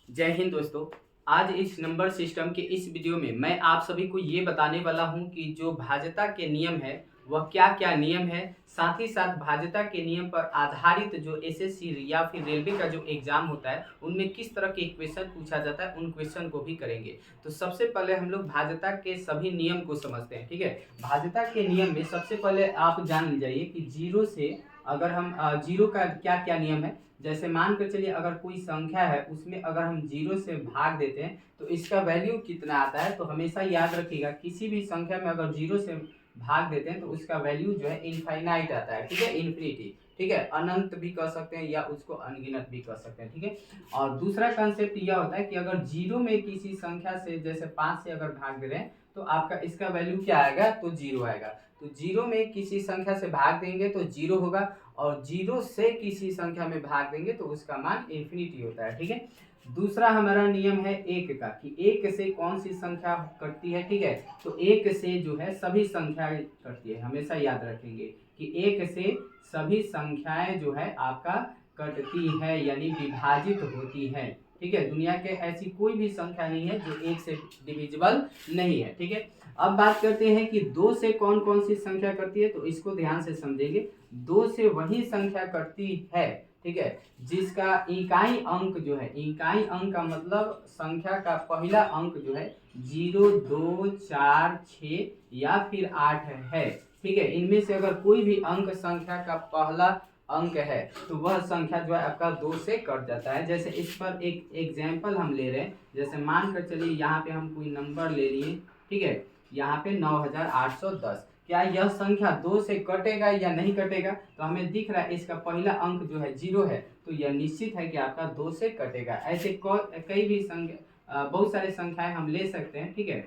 जय हिंद दोस्तों। आज इस नंबर सिस्टम के इस वीडियो में मैं आप सभी को ये बताने वाला हूं कि जो भाज्यता के नियम है वह क्या क्या नियम है, साथ ही साथ भाज्यता के नियम पर आधारित जो एसएससी या फिर रेलवे का जो एग्जाम होता है उनमें किस तरह के क्वेश्चन पूछा जाता है, उन क्वेश्चन को भी करेंगे। तो सबसे पहले हम लोग भाज्यता के सभी नियम को समझते हैं। ठीक है, भाज्यता के नियम में सबसे पहले आप जान लीजिए कि जीरो से अगर हम जीरो का क्या क्या नियम है। जैसे मान कर चलिए अगर कोई संख्या है उसमें अगर हम जीरो से भाग देते हैं तो इसका वैल्यू कितना आता है। तो हमेशा याद रखिएगा किसी भी संख्या में अगर जीरो से भाग देते हैं तो उसका वैल्यू जो है इनफाइनाइट आता है। ठीक है, इन्फिनिटी। ठीक है, अनंत भी कह सकते हैं या उसको अनगिनत भी कह सकते हैं। ठीक है, और दूसरा कंसेप्ट यह होता है कि अगर जीरो में किसी संख्या से जैसे 5 से अगर भाग दे रहे हैं तो आपका इसका वैल्यू क्या आएगा, तो जीरो आएगा। तो जीरो में किसी संख्या से भाग देंगे तो जीरो होगा, और जीरो से किसी संख्या में भाग देंगे तो उसका मान इन्फिनिटी होता है। ठीक है, दूसरा हमारा नियम है एक का, कि एक से कौन सी संख्या कटती है। ठीक है, तो एक से जो है सभी संख्याएं कटती है, हमेशा याद रखेंगे कि एक से सभी संख्याएं जो है आपका कटती है यानी विभाजित होती है। ठीक है, दुनिया के ऐसी कोई भी संख्या नहीं है जो एक से डिविजिबल नहीं है। ठीक है, अब बात करते हैं कि दो से कौन कौन सी संख्या कटती है, तो इसको ध्यान से समझेंगे। दो से वही संख्या कटती है, ठीक है, जिसका इकाई अंक जो है, इकाई अंक का मतलब संख्या का पहला अंक जो है 0, 2, 4, 6 या फिर 8 है। ठीक है, इनमें से अगर कोई भी अंक संख्या का पहला अंक है तो वह संख्या जो है आपका दो से कट जाता है। जैसे इस पर एक एग्जाम्पल हम ले रहे हैं, जैसे मान कर चलिए यहाँ पे हम कोई नंबर ले लिए। ठीक है, यहाँ पे 9810, क्या यह संख्या दो से कटेगा या नहीं कटेगा, तो हमें दिख रहा है इसका पहला अंक जो है जीरो है, तो यह निश्चित है कि आपका दो से कटेगा। ऐसे कई भी संख्या, बहुत सारे संख्याएं हम ले सकते हैं। ठीक है,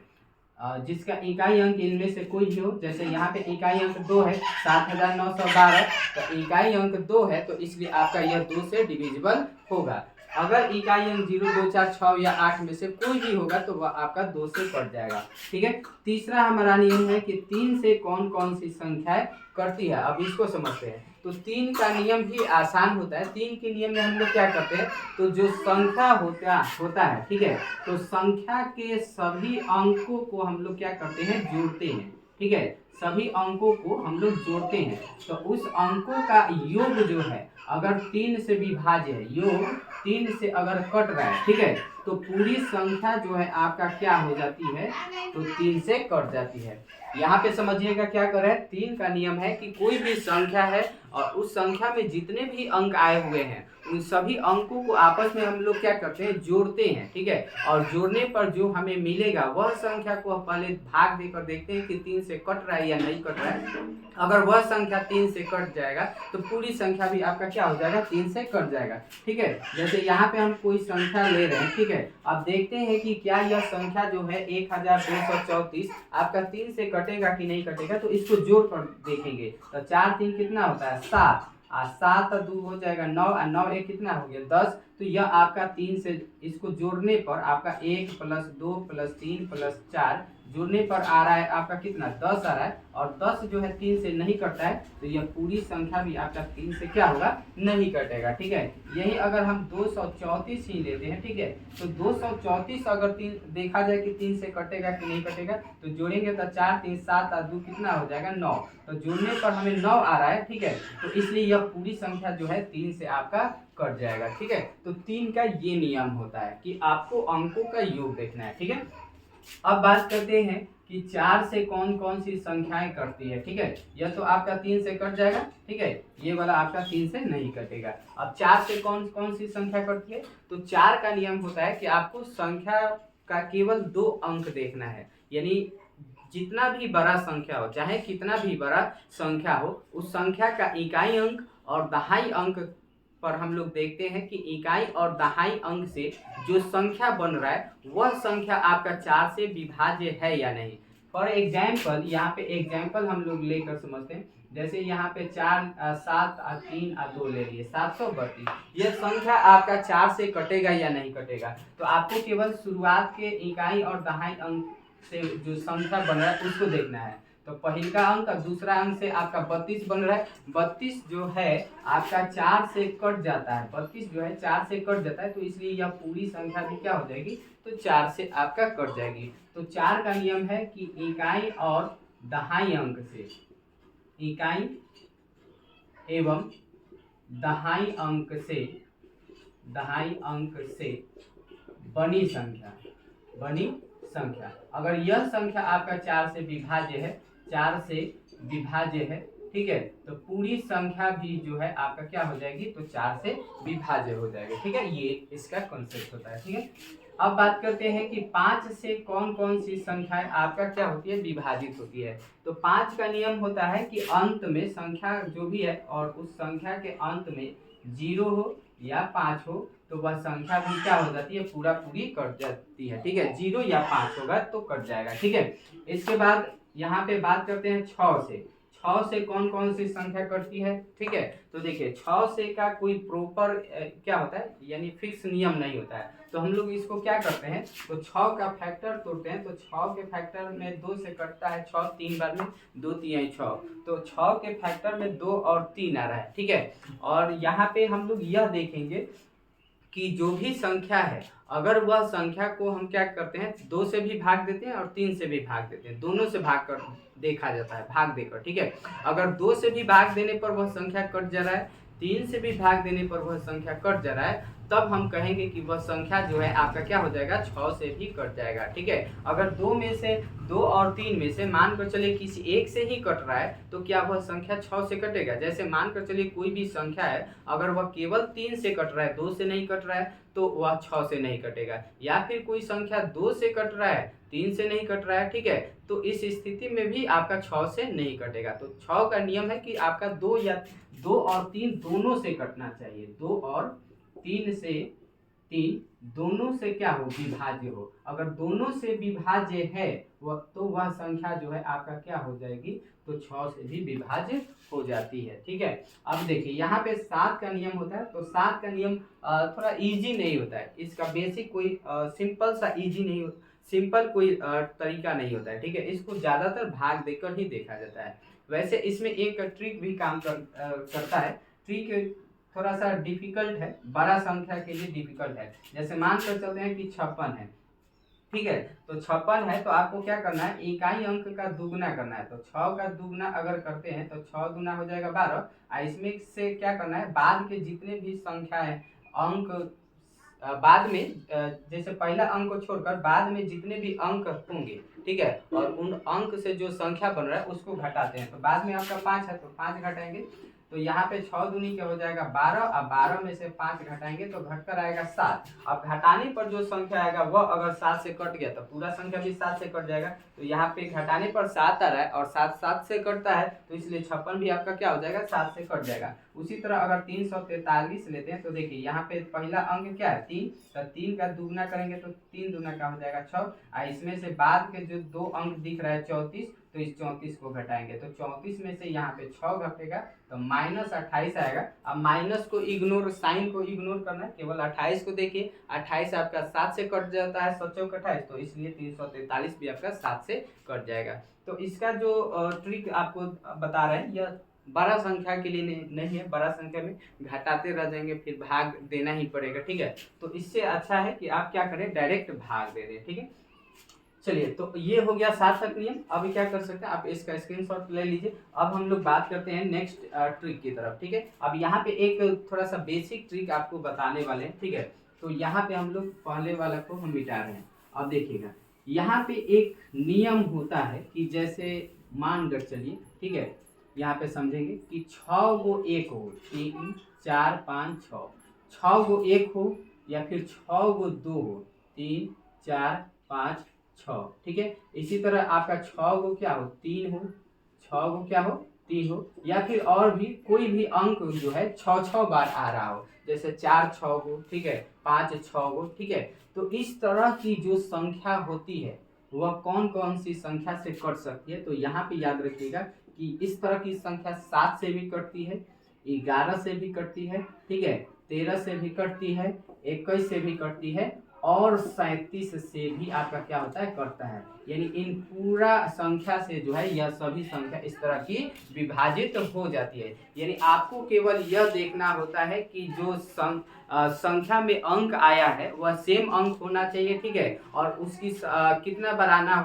जिसका इकाई अंक इनमें से कोई भी हो, जैसे यहाँ पे इकाई अंक 2 है, 7912, तो इकाई अंक 2 है तो इसलिए आपका यह 2 से डिविजिबल होगा। अगर इकाई अंक 0, 2, 4, 6 या 8 में से कोई भी होगा तो वह आपका 2 से कट जाएगा। ठीक है, तीसरा हमारा नियम है कि 3 से कौन कौन सी संख्याएं कटती है। अब इसको समझते हैं। तो 3 का नियम भी आसान होता है। 3 के नियम में हम लोग क्या करते हैं, तो जो संख्या होता है, ठीक है, तो संख्या के सभी अंकों को हम लोग क्या करते हैं, जोड़ते हैं। ठीक है, सभी अंकों को हम लोग जोड़ते हैं, तो उस अंकों का योग जो है अगर 3 से विभाज्य है, योग 3 से अगर कट रहा है, ठीक है, तो पूरी संख्या जो है आपका क्या हो जाती है, तो 3 से कट जाती है। यहाँ पे समझिएगा क्या कर रहे हैं, 3 का नियम है कि कोई भी संख्या है और उस संख्या में जितने भी अंक आए हुए हैं उन सभी अंकों को आपस में हम लोग क्या करते हैं, जोड़ते हैं। ठीक है, और जोड़ने पर जो हमें मिलेगा वह संख्या को पहले भाग देकर देखते हैं कि 3 से कट रहा है या नहीं कट रहा है। अगर वह संख्या 3 से कट जाएगा तो पूरी संख्या भी आपका क्या हो जाएगा, 3 से कट जाएगा। ठीक है, जैसे यहाँ पे हम कोई संख्या ले रहे हैं। ठीक है, अब देखते हैं कि क्या यह संख्या जो है 1234 आपका 3 से कटेगा कि नहीं कटेगा, तो इसको जोड़ कर देखेंगे। तो 4 3 कितना होता है, 7, 7 और 2 हो जाएगा 9, और 9 1 कितना हो गया, 10। तो यह आपका 3 से, इसको जोड़ने पर आपका 1 + 2 + 3 + 4 जोड़ने पर आ रहा है आपका कितना, 10 आ रहा है। और 10 जो है 3 से नहीं कटता है तो यह पूरी संख्या भी आपका 3 से क्या होगा, नहीं कटेगा। ठीक है, यही अगर हम 234 ही लेते हैं, ठीक है, तो 234 अगर 3 देखा जाए कि 3 से कटेगा कि नहीं कटेगा, तो जोड़ेंगे तो 4 3 7 और 2 कितना हो जाएगा, 9। तो जोड़ने पर हमें 9 आ रहा है। ठीक है, तो इसलिए यह पूरी संख्या जो है 3 से आपका कट जाएगा। ठीक है, तो 3 का ये नियम होता है कि आपको अंकों का योग देखना है। ठीक है, अब बात करते हैं कि 4 से कौन कौन सी संख्याएं कटती है। ठीक है, यह तो आपका 3 से कट जाएगा। ठीक है, ये वाला आपका 3 से नहीं कटेगा। अब 4 से कौन कौन सी संख्या कटती है, तो 4 का नियम होता है कि आपको संख्या का केवल 2 अंक देखना है, यानी जितना भी बड़ा संख्या हो, चाहे कितना भी बड़ा संख्या हो, उस संख्या का इकाई अंक और दहाई अंक पर हम लोग देखते हैं कि इकाई और दहाई अंक से जो संख्या बन रहा है वह संख्या आपका 4 से विभाज्य है या नहीं। फॉर एग्जाम्पल, यहाँ पे एग्जाम्पल हम लोग लेकर समझते हैं। जैसे यहाँ पे 4 7 और 3 और 2 ले लिए, 732, यह संख्या आपका 4 से कटेगा या नहीं कटेगा, तो आपको केवल शुरुआत के इकाई और दहाई अंक से जो संख्या बन रहा है उसको देखना है। तो पहला अंक और दूसरा अंक से आपका 32 बन रहा है। 32 जो है आपका 4 से कट जाता है, 32 जो है 4 से कट जाता है, तो इसलिए यह पूरी संख्या भी क्या हो जाएगी, तो 4 से आपका कट जाएगी। तो 4 का नियम है कि इकाई और दहाई अंक से, इकाई एवं दहाई अंक से, दहाई अंक से बनी संख्या, बनी संख्या, अगर यह संख्या आपका 4 से विभाज्य है, 4 से विभाज्य है, ठीक है, तो पूरी संख्या भी जो है आपका क्या हो जाएगी, तो 4 से विभाज्य हो जाएगी। ठीक है, ये इसका कॉन्सेप्ट होता है। ठीक है, अब बात करते हैं कि 5 से कौन कौन सी संख्याएं आपका क्या होती है, विभाजित होती है। तो 5 का नियम होता है कि अंत में संख्या जो भी है और उस संख्या के अंत में 0 हो या 5 हो, तो वह संख्या भी क्या हो जाती है, पूरा पूरी कट जाती है। ठीक है, 0 या 5 होगा तो कट जाएगा। ठीक है, इसके बाद यहाँ पे बात करते हैं 6 से। 6 से कौन कौन सी संख्या कटती है। ठीक है, तो देखिए 6 से का कोई प्रॉपर क्या होता है, यानी फिक्स नियम नहीं होता है। तो हम लोग इसको क्या करते हैं, तो 6 का फैक्टर तोड़ते हैं, तो 6 के फैक्टर में 2 से कटता है 6, 3 बार में 2 3 6, तो 6 के फैक्टर में 2 और 3 आ रहा है। ठीक है, और यहाँ पे हम लोग यह देखेंगे कि जो भी संख्या है, अगर वह संख्या को हम क्या करते हैं, 2 से भी भाग देते हैं और 3 से भी भाग देते हैं, दोनों से भाग कर देखा जाता है, भाग देकर। ठीक है, अगर 2 से भी भाग देने पर वह संख्या कट जा रहा है, 3 से भी भाग देने पर वह संख्या कट जा रहा है, तब हम कहेंगे कि वह संख्या जो है आपका क्या हो जाएगा, 6 से भी कट जाएगा। ठीक है, अगर 2 में से 2 और 3 में से मान कर चलिए किसी एक से ही कट रहा है, तो क्या वह संख्या 6 से कटेगा। जैसे मान कर चलिए कोई भी संख्या है, अगर वह केवल 3 से कट रहा है, 2 से नहीं कट रहा है, तो वह 6 से नहीं कटेगा। या फिर कोई संख्या 2 से कट रहा है, 3 से नहीं कट रहा है, ठीक है, तो इस स्थिति में भी आपका 6 से नहीं कटेगा। तो 6 का नियम है कि आपका 2 और 3 दोनों से कटना चाहिए, 2 और 3 से, 3 दोनों से क्या हो, विभाज्य हो। अगर दोनों से विभाज्य है वह, तो वह संख्या जो है आपका क्या हो जाएगी, तो 6 से भी विभाज्य हो जाती है। ठीक है, अब देखिए यहाँ पे 7 का नियम होता है। तो 7 का नियम थोड़ा इजी नहीं होता है, इसका बेसिक कोई सिंपल सा इजी नहीं, सिंपल कोई तरीका नहीं होता है। ठीक है, इसको ज़्यादातर भाग देकर ही देखा जाता है। वैसे इसमें एक ट्रिक भी काम करता है। ट्रिक थोड़ा सा डिफिकल्ट है, बड़ा संख्या के लिए डिफिकल्ट है। जैसे मान कर चलते हैं कि 56 है, ठीक है, तो 56 है, तो आपको क्या करना है, इकाई अंक का दुगना करना है। तो 6 का दुगना अगर करते हैं तो 6 दुना हो जाएगा 12, और इसमें से क्या करना है, बाद के जितने भी संख्या है अंक, बाद में जैसे पहला अंक को छोड़कर बाद में जितने भी अंक होंगे, ठीक है, और उन अंक से जो संख्या बन रहा है उसको घटाते हैं। तो बाद में आपका 5 है, तो 5 घटाएंगे, तो यहाँ पे 6 दूनी क्या हो जाएगा 12, अब 12 में से 5 घटाएंगे तो घटकर आएगा 7। अब घटाने पर जो संख्या आएगा वह अगर 7 से कट गया तो पूरा संख्या भी 7 से कट जाएगा। तो यहाँ पे घटाने पर 7 आ रहा है और 7 7 से कटता है, तो इसलिए 56 भी आपका क्या हो जाएगा, 7 से कट जाएगा। उसी तरह अगर 343 लेते हैं, तो देखिए यहाँ पे पहला अंक क्या है 3, तो 3 का दुगना करेंगे तो 3 दूना का हो जाएगा 6, और इसमें से बाद के जो 2 अंक दिख रहा है 34, तो इस 34 को घटाएंगे, तो 34 में से यहाँ पे 6 घटेगा तो -28 आएगा। अब माइनस को इग्नोर, साइन को इग्नोर करना है, केवल 28 को देखिए, 28 आपका 7 से कट जाता है, 7 चौक 28, तो इसलिए 343 भी आपका 7 से कट जाएगा। तो इसका जो ट्रिक आपको बता रहे हैं यह बड़ा संख्या के लिए नहीं है, बड़ा संख्या में घटाते रह जाएंगे, फिर भाग देना ही पड़ेगा। ठीक है, तो इससे अच्छा है कि आप क्या करें, डायरेक्ट भाग दे दें। ठीक है, चलिए, तो ये हो गया 7 तक नियम। अब क्या कर सकते हैं, आप इसका स्क्रीनशॉट ले लीजिए। अब हम लोग बात करते हैं नेक्स्ट ट्रिक की तरफ। ठीक है, अब यहाँ पे एक थोड़ा सा बेसिक ट्रिक आपको बताने वाले हैं। ठीक है, तो यहाँ पे हम लोग पहले वाला को हम मिटा रहे हैं। अब देखिएगा यहाँ पे एक नियम होता है कि जैसे मान कर चलिए, ठीक है, यहाँ पे समझेंगे कि 6 गो 1 हो, 3 4 5 6, 6 गो 1 हो या फिर 6 गो 2 हो, 3 4 5 6, ठीक है। इसी तरह आपका 6 गो क्या हो, 3 हो, 6 गो क्या हो, 3 हो, या फिर और भी कोई भी अंक जो है 6 बार आ रहा हो, जैसे 4 6 गो, ठीक है, 5 6 गो, ठीक है। तो इस तरह की जो संख्या होती है वह कौन कौन सी संख्या से कट सकती है। तो यहाँ पे याद रखिएगा कि इस तरह की संख्या 7 से भी कटती है, 11 से भी कटती है, ठीक है, 13 से भी कटती है, 21 से भी कटती है और 37 से भी आपका क्या होता है, कटता है। यानी इन पूरा संख्या से जो है यह सभी संख्या इस तरह की विभाजित हो जाती है। यानी आपको केवल यह देखना होता है कि जो संख्या में अंक आया है वह सेम अंक होना चाहिए, ठीक है, और उसकी कितना बार आना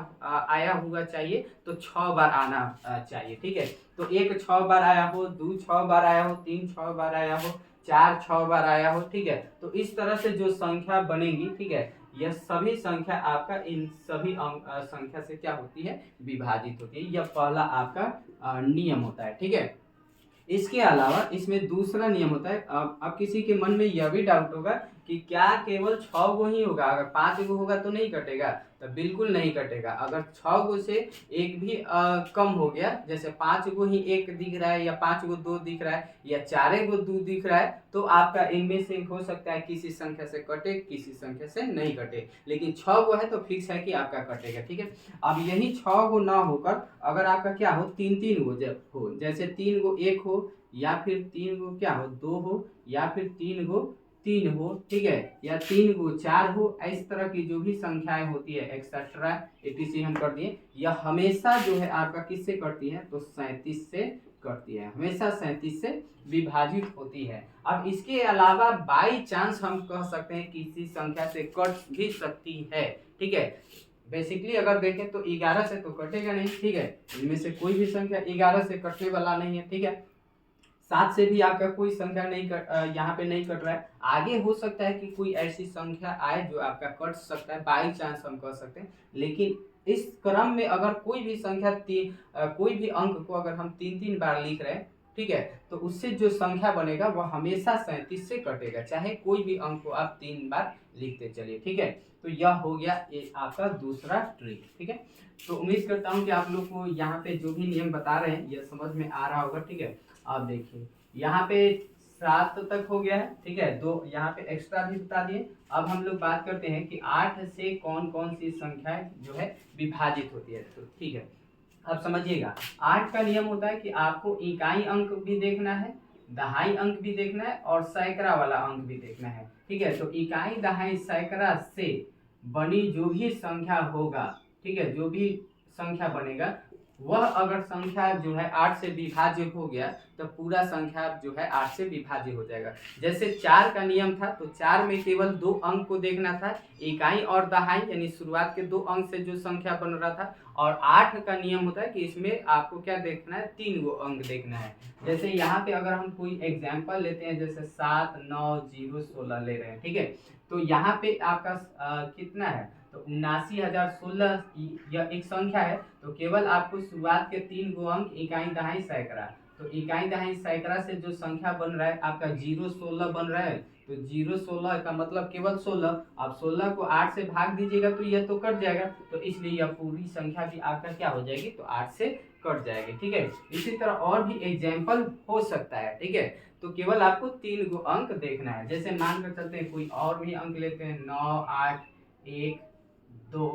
आया हुआ चाहिए, तो 6 बार आना चाहिए, ठीक है। तो 1 6 बार आया हो, 2 6 बार आया हो, 3 6 बार आया हो, 4 6 बार आया हो, ठीक है। तो इस तरह से जो संख्या बनेगी, ठीक है, यह सभी संख्या आपका इन सभी संख्या से क्या होती है, विभाजित होती है। यह पहला आपका नियम होता है, ठीक है। इसके अलावा इसमें दूसरा नियम होता है। अब किसी के मन में यह भी डाउट होगा कि क्या केवल 6 गो ही होगा, अगर 5 गो होगा तो नहीं कटेगा, तो बिल्कुल नहीं कटेगा। अगर 6 गो से एक भी कम हो गया, जैसे 5 गो ही एक दिख रहा है, या 5 गो 2 दिख रहा है, या 4 गो 2 दिख रहा है, तो आपका इनमें से हो सकता है किसी संख्या से कटे, किसी संख्या से नहीं कटे, लेकिन 6 गो है तो फिक्स है कि आपका कटेगा, ठीक है। अब यही 6 गो ना होकर अगर आपका क्या हो, 3 गो जब हो, जैसे 3 गो 1 हो, या फिर 3 गो क्या हो, 2 हो, या फिर 3 गो 3 हो, ठीक है, या 3 गो 4 हो, इस तरह की जो भी संख्याएं होती है एक्सेट्रा etc हम कर दिए, यह हमेशा जो है आपका किससे कटती है, तो 37 से कटती है, हमेशा 37 से विभाजित होती है। अब इसके अलावा बाई चांस हम कह सकते हैं किसी संख्या से कट भी सकती है, ठीक है। बेसिकली अगर देखें तो 11 से तो कटेगा नहीं, ठीक है, इनमें से कोई भी संख्या 11 से कटने वाला नहीं है, ठीक है। 7 से भी आपका कोई संख्या नहीं यहाँ पे नहीं कट रहा है। आगे हो सकता है कि कोई ऐसी संख्या आए जो आपका कट सकता है, बाई चांस हम कह सकते हैं। लेकिन इस क्रम में अगर कोई भी संख्या कोई भी अंक को अगर हम 3 बार लिख रहे हैं, ठीक है, तो उससे जो संख्या बनेगा वह हमेशा 37 से कटेगा, चाहे कोई भी अंक को आप 3 बार लिखते चलिए, ठीक है। तो यह हो गया ये आपका दूसरा ट्रिक, ठीक है। तो उम्मीद करता हूँ कि आप लोग को यहाँ पे जो भी नियम बता रहे हैं यह समझ में आ रहा होगा, ठीक है। अब देखिए यहाँ पे 7 तक हो गया है, ठीक है, 2 यहाँ पे एक्स्ट्रा भी बता दिए। अब हम लोग बात करते हैं कि 8 से कौन कौन सी संख्याएं जो है विभाजित होती है, तो ठीक है। अब समझिएगा 8 का नियम होता है कि आपको इकाई अंक भी देखना है, दहाई अंक भी देखना है, और सैकड़ा वाला अंक भी देखना है, ठीक है। तो इकाई दहाई सैकड़ा से बनी जो भी संख्या होगा, ठीक है, जो भी संख्या बनेगा वह अगर संख्या जो है 8 से विभाज्य हो गया तो पूरा संख्या जो है 8 से विभाज्य हो जाएगा। जैसे 4 का नियम था, तो 4 में केवल 2 अंक को देखना था, इकाई और दहाई, यानी शुरुआत के 2 अंक से जो संख्या बन रहा था। और 8 का नियम होता है कि इसमें आपको क्या देखना है, 3 गो अंक देखना है। जैसे यहाँ पे अगर हम कोई एग्जाम्पल लेते हैं, जैसे 7 9 0 16 ले रहे हैं, ठीक है, तो यहाँ पे आपका कितना है, तो 79,016 यह एक संख्या है। तो केवल आपको शुरुआत के 3 गो अंक इकाई दहाई सैकड़ा, तो इकाई दहाई सैकड़ा से जो संख्या बन रहा है आपका 0 16 बन रहा है, तो 0 16 का मतलब केवल 16। आप 16 को 8 से भाग दीजिएगा तो यह तो कट जाएगा, तो इसलिए यह पूरी संख्या भी आपका क्या हो जाएगी, तो 8 से कट जाएगी, ठीक है। इसी तरह और भी एग्जाम्पल हो सकता है, ठीक है। तो केवल आपको 3 गो अंक देखना है। जैसे मान कर चलते हैं कोई और भी अंक लेते हैं, 9 8 1 2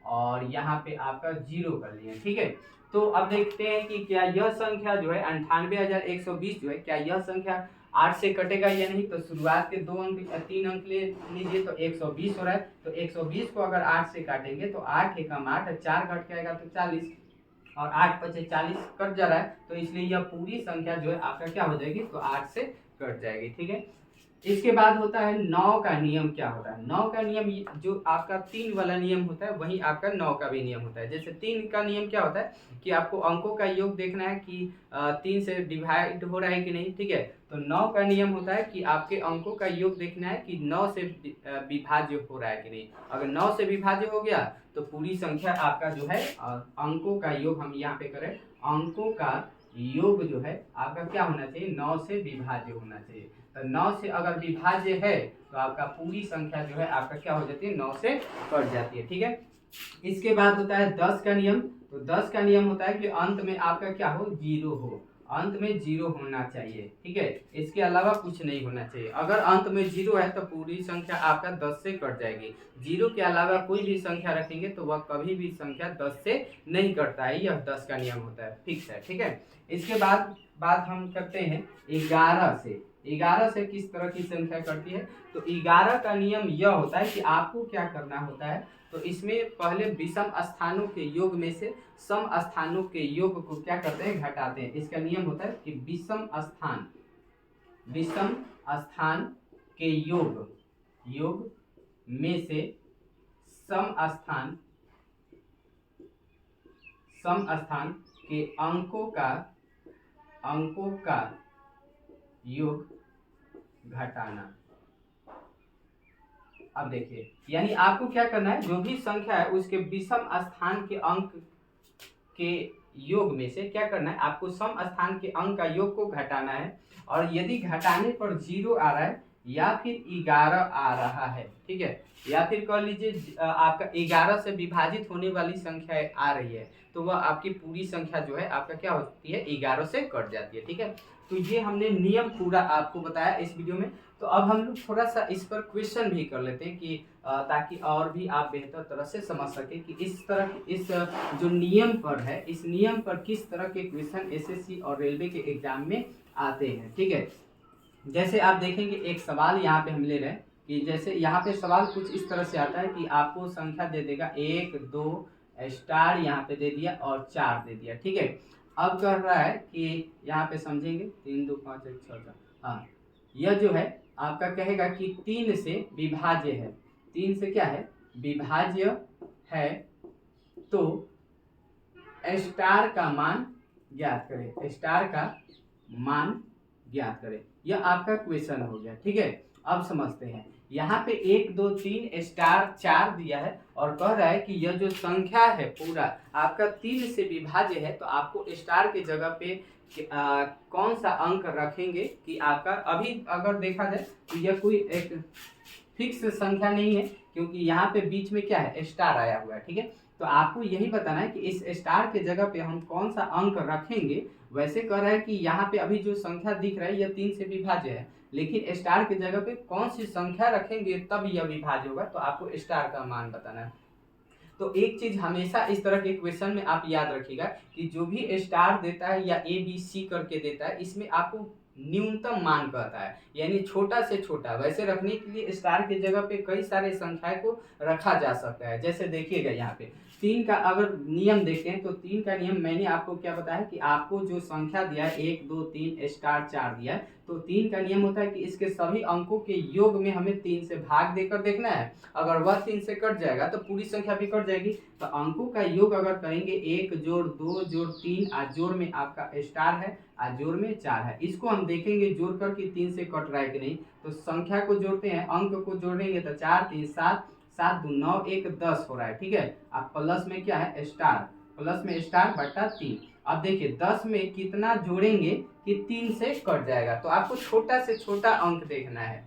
और यहाँ पे आपका 0 कर लिए, ठीक है। तो अब देखते हैं कि क्या यह संख्या जो है 98,120 जो है, क्या यह संख्या 8 से कटेगा या नहीं। तो शुरुआत के 2 अंक 3 अंक ले लीजिए, तो 120 हो रहा है। तो 120 को अगर 8 से काटेंगे तो 8 एकम 8, 4 घट जाएगा तो 40, और 8 पचे 40 कट जा रहा है, तो इसलिए यह पूरी संख्या जो है आपका क्या हो जाएगी, तो 8 से कट जाएगी, ठीक है। इसके बाद होता है 9 का नियम। क्या होता है 9 का नियम, जो आपका 3 वाला नियम होता है वही आपका 9 का भी नियम होता है। जैसे 3 का नियम क्या होता है कि आपको अंकों का योग देखना है कि 3 से डिवाइड हो रहा है कि नहीं, ठीक है। तो 9 का नियम होता है कि आपके अंकों का योग देखना है कि 9 से विभाज्य हो रहा है कि नहीं। अगर 9 से विभाज्य हो गया तो पूरी संख्या आपका जो है अंकों का योग, हम यहाँ पे करें अंकों का योग जो है आपका क्या होना चाहिए, 9 से विभाज्य होना चाहिए। तो 9 से अगर विभाज्य है तो आपका पूरी संख्या जो है आपका क्या हो जाती है, 9 से कट जाती है, ठीक है। इसके बाद होता है 10 का नियम। तो 10 का नियम होता है कि अंत में आपका क्या हो, 0 हो, अंत में 0 होना चाहिए, ठीक है। इसके अलावा कुछ नहीं होना चाहिए। अगर अंत में 0 है तो पूरी संख्या आपका 10 से कट जाएगी। 0 के अलावा कोई भी संख्या रखेंगे तो वह कभी भी संख्या 10 से नहीं कटता है। यह 10 का नियम होता है, फिक्स है, ठीक है। इसके बाद बात हम करते हैं 11 से। 11 से किस तरह की संख्या कटती है, तो 11 का नियम यह होता है कि आपको क्या करना होता है, तो इसमें पहले विषम स्थानों के योग में से सम स्थानों के योग को क्या करते हैं, घटाते हैं। इसका नियम होता है कि विषम स्थान के योग में से सम स्थान के अंकों का योग घटाना। अब देखिए, यानी आपको क्या करना है, जो भी संख्या है उसके विषम स्थान के अंक के योग में से क्या करना है, आपको सम स्थान के अंक का योग को घटाना है। और यदि घटाने पर 0 आ रहा है या फिर 11 आ रहा है, ठीक है, या फिर कह लीजिए आपका 11 से विभाजित होने वाली संख्या आ रही है, तो वह आपकी पूरी संख्या जो है आपका क्या होती है, 11 से कट जाती है। ठीक है, तो ये हमने नियम पूरा आपको बताया इस वीडियो में। तो अब हम लोग थोड़ा सा इस पर क्वेश्चन भी कर लेते हैं कि ताकि और भी आप बेहतर तरह से समझ सके कि इस जो नियम पर है, इस नियम पर किस तरह के क्वेश्चन एसएससी और रेलवे के एग्जाम में आते हैं। ठीक है, जैसे आप देखेंगे एक सवाल यहाँ पे हम ले रहे हैं कि जैसे यहाँ पे सवाल कुछ इस तरह से आता है कि आपको संख्या दे देगा 1 2 स्टार यहाँ पे दे दिया और 4 दे दिया। ठीक है, अब कह रहा है कि यहाँ पे समझेंगे 3 2 5 1 6 4, हाँ, यह जो है आपका कहेगा कि 3 से विभाज्य है, 3 से क्या है, विभाज्य है, तो स्टार का मान ज्ञात करें, स्टार का मान ज्ञात करें। यह आपका क्वेश्चन हो गया। ठीक है, अब समझते हैं, यहाँ पे 1 2 3 स्टार 4 दिया है और कह रहा है कि यह जो संख्या है पूरा आपका 3 से विभाज्य है, तो आपको स्टार के जगह पे कौन सा अंक रखेंगे कि आपका, अभी अगर देखा जाए तो यह कोई एक फिक्स संख्या नहीं है, क्योंकि यहाँ पे बीच में क्या है, स्टार आया हुआ है। ठीक है, तो आपको यही बताना है कि इस स्टार के जगह पे हम कौन सा अंक रखेंगे। वैसे कह रहा है कि यहाँ पे अभी जो संख्या दिख रहा है यह 3 से विभाज्य है, लेकिन स्टार के जगह पे कौन सी संख्या रखेंगे तब यह विभाज्य होगा, तो आपको स्टार का मान बताना है। तो एक चीज हमेशा इस तरह के क्वेश्चन में आप याद रखिएगा कि जो भी स्टार देता है या ABC करके देता है, इसमें आपको न्यूनतम मान कहता है, यानी छोटा से छोटा। वैसे रखने के लिए स्टार की जगह पे कई सारे संख्याएं को रखा जा सकता है। जैसे देखिएगा यहाँ पे 3 का अगर नियम देखें तो 3 का नियम मैंने आपको क्या बताया कि आपको जो संख्या दिया है 1 2 3 स्टार 4 दिया है, तो 3 का नियम होता है कि इसके सभी अंकों के योग में हमें 3 से भाग देकर देखना है। अगर वह 3 से कट जाएगा तो पूरी संख्या भी कट जाएगी। तो अंकों का योग अगर करेंगे 1 जोड़ 2 जोड़ 3 और जोड़ में आपका स्टार है और जोड़ में 4 है, इसको हम देखेंगे जोड़ कर कि 3 से कट रहा है कि नहीं। तो संख्या को जोड़ते हैं, अंक को जोड़ेंगे तो 4 3 7 7 2 9 1 10 हो रहा है। ठीक है, अब प्लस में क्या है, स्टार, प्लस में स्टार बटा 3। अब देखिए 10 में कितना जोड़ेंगे कि 3 से कट जाएगा, तो आपको छोटा से छोटा अंक देखना है,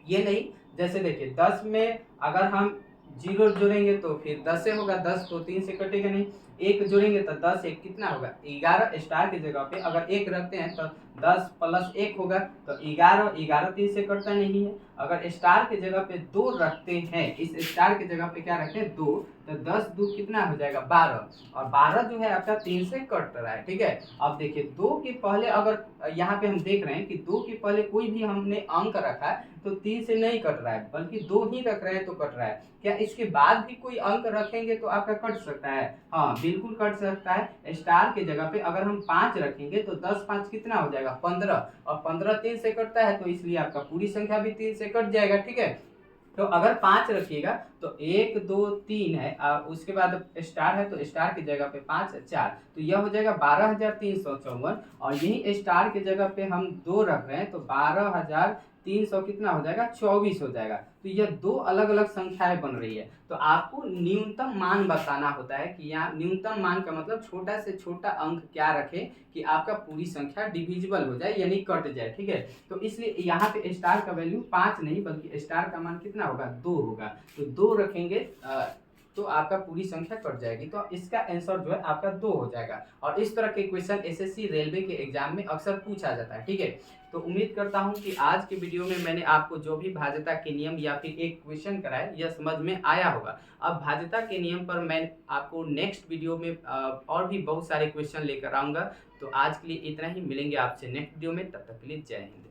ये नहीं। जैसे देखिए 10 में अगर हम 0 जोड़ेंगे तो फिर 10 से होगा, 10 तो 3 से कटेगा नहीं। 1 जोड़ेंगे तो 10 1 कितना होगा, 11। स्टार की जगह पे अगर 1 रखते हैं तो 10 प्लस 1 होगा, तो 11 11 3 से कटता नहीं है। अगर स्टार की जगह पे 2 रखते हैं, इस स्टार की जगह पे क्या रखते हैं 2, तो 10 2 कितना हो जाएगा 12, और 12 जो है आपका 3 से कट रहा है। ठीक है, अब देखिए 2 के पहले अगर यहाँ पे हम देख रहे हैं कि 2 के पहले कोई भी हमने अंक रखा है तो 3 से नहीं कट रहा है, बल्कि 2 ही रख रहे हैं तो कट रहा है। क्या इसके बाद भी कोई अंक रखेंगे तो आपका कट सकता है? हाँ बिल्कुल कट सकता है। स्टार के जगह पे अगर हम 5 रखेंगे तो 10 5 कितना हो जाएगा 15, और 15 3 से कटता है, तो इसलिए आपका पूरी संख्या भी 3 से कट जाएगा। ठीक है, तो अगर 5 रखिएगा तो 1 2 3 है, उसके बाद स्टार है तो स्टार की जगह पे 5 4, तो यह हो जाएगा 12,354। और यही स्टार की जगह पे हम 2 रख रहे हैं तो 12,300 कितना हो जाएगा 24 हो जाएगा। तो यह 2 अलग अलग संख्याएं बन रही है। तो आपको न्यूनतम मान बताना होता है कि यहाँ न्यूनतम मान का मतलब छोटा से छोटा अंक क्या रखे कि आपका पूरी संख्या डिविजिबल हो जाए, यानी कट जाए। ठीक है, तो इसलिए यहाँ पे स्टार का वैल्यू 5 नहीं बल्कि स्टार का मान कितना होगा 2 होगा, तो 2 रखेंगे तो आपका पूरी संख्या कट जाएगी। तो इसका आंसर जो है आपका 2 हो जाएगा। और इस तरह के क्वेश्चन एसएससी रेलवे के एग्जाम में अक्सर पूछा जाता है। ठीक है, तो उम्मीद करता हूं कि आज के वीडियो में मैंने आपको जो भी भाज्यता के नियम या फिर एक क्वेश्चन कराया यह समझ में आया होगा। अब भाज्यता के नियम पर मैं आपको नेक्स्ट वीडियो में और भी बहुत सारे क्वेश्चन लेकर आऊँगा। तो आज के लिए इतना ही, मिलेंगे आपसे नेक्स्ट वीडियो में, तब तक के लिए जय हिंद।